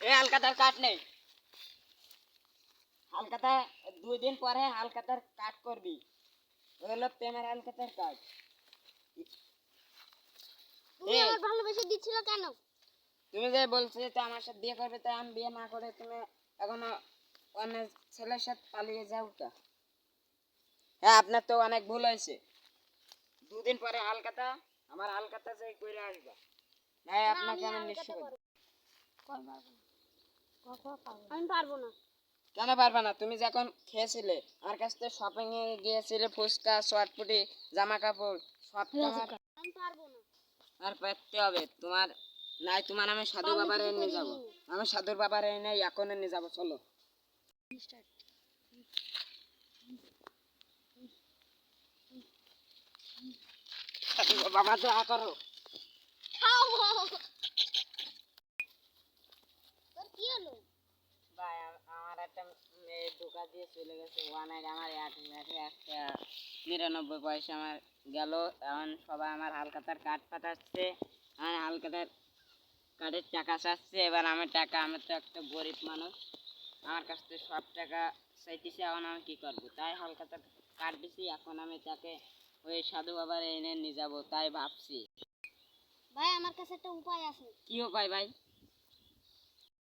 এ হালকাতার কাট নেই, হালকাতা 2 দিন পরে হালকাতার কাট করবি, হলো প্রেমের হালকাতার কাট। তুমি আমার ভালোবেসে দিচ্ছিল কেন? তুমি যে বলছিলে তো আমার সাথে বিয়ে করবে, তাই আমি বিয়ে না করে তুমি এখনো অন্য ছেলের সাথে পালিয়ে যাও তা? হ্যাঁ, আপনার তো অনেক ভুল হয়েছে। 2 দিন পরে হালকাতা, আমার হালকাতা যাই কইরা আসবা, নাই আপনাকে আমি নিশ্চয় করব। আমি পারবো না। কেন পারবা না? তুমি যখন খেয়েছিলে আমার কাছ থেকে শপিং এ গিয়েছিলে, ফুচকা, শর্টপুটি, জামা কাপড় সব তোমার। আমি পারবো না। আর পারতে হবে তোমার, নাই তোমার আমি সাধু বাবার এনে যাবো, আমি সাধুর বাবার এনে এখন এনে যাবো, চলো। বাবা দোয়া করো। তোর কি হলো? ভাই আমার একটা মেয়ে ধোকা দিয়ে চলে গেছে, অনেক আমার 1,99 আমার গেল। এখন সবাই আমার হালখাতার কার্ড পাঠাচ্ছে, আমার হালখাতার কার্ডের টাকা চাচ্ছে। এবার আমার টাকা, আমি তো একটা গরিব মানুষ, আমার কাছ থেকে সব টাকা চাইতেছে। এখন আমি কি করবো? তাই হালখাতার কার্ড দিছি, এখন আমি তাকে ওই সাধু বাবার এনে নিয়ে যাবো, তাই ভাবছি। ভাই আমার কাছে একটা উপায় আছে। কি উপায় ভাই?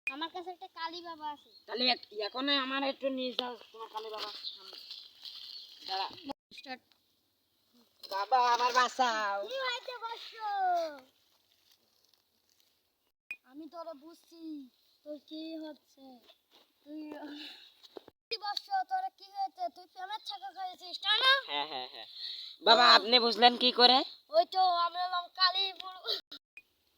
আমার কাছে একটা কালী বাবা আছে। তাহলে এখন আমার একটু নিয়ে যাও তোমার কালী বাবা সামনে। দাঁড়া। বাবা আমার বাঁচাও। কি হয়েছে বর্ষ? আমি তোরে বুঝছি তোর কি হচ্ছে। তুই বর্ষ তোর কি হয়েছে? তুই প্রেমের ছাকা খাইছিস তাই না? হ্যাঁ হ্যাঁ হ্যাঁ। বাবা আপনি বুঝলেন কি করে? ওই তো আমি হলাম কালী।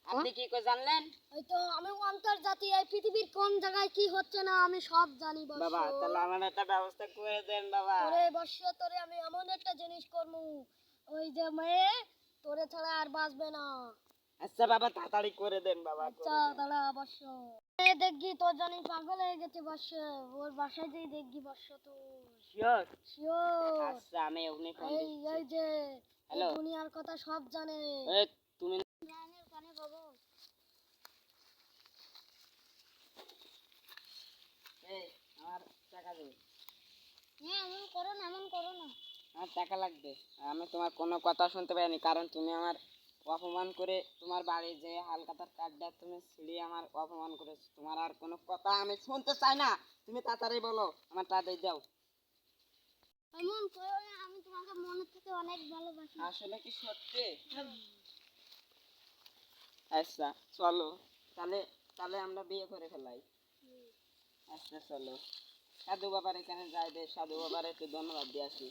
আপনি কি করে জানলেন? ওই তো আমি অন্তর্জাতীয় এই পৃথিবীর কোন জায়গায় কি হচ্ছে না আমি সব জানি বর্ষ। বাবা তাহলে আমার একটা ব্যবস্থা করে দেন বাবা। তোরে বর্ষ তোরে আমি এমন একটা জিনিস করবো, ওই যে মেয়ে তোরে ছাড়া আর বাঁচবে না। আচ্ছা বাবা তাড়াতাড়ি করে দেন বাবা। আচ্ছা দাঁড়া বর্ষ। দেখবি তোর জানি পাগল হয়ে গেছে বর্ষ, ওর বাসায় যেই দেখবি বর্ষ তো শিওর? শিওর। আচ্ছা আমি ওখানে ফোন এই দিচ্ছি। এই যে হ্যালো। দুনিয়ার কথা সব জানে। এই তুমি গানের কানে বাবু। এই আমার টাকা দে। হ্যাঁ এমন করো না, এমন করো না। আমার টাকা লাগবে। আমি তোমার কোনো কথা শুনতে পাইনি, কারণ তুমি আমার অপমান করে তোমার বাড়ি যে হালখাতার কার্ডটা তুমি ছিঁড়ে আমার অপমান করেছো। তোমার আর কোনো কথা আমি শুনতে চাই না, তুমি তাড়াতাড়ি বলো আমার টাকা দাও। এমন করো না, আমি তোমাকে মনে থেকে অনেক ভালোবাসি। আসলে কি সত্যি? আচ্ছা চলো, তাহলে তাহলে আমরা বিয়ে করে ফেলাই। আচ্ছা চলো, সাধু বাবার এখানে যাই, দে সাধু বাবার একটু ধন্যবাদ দিয়ে আসি।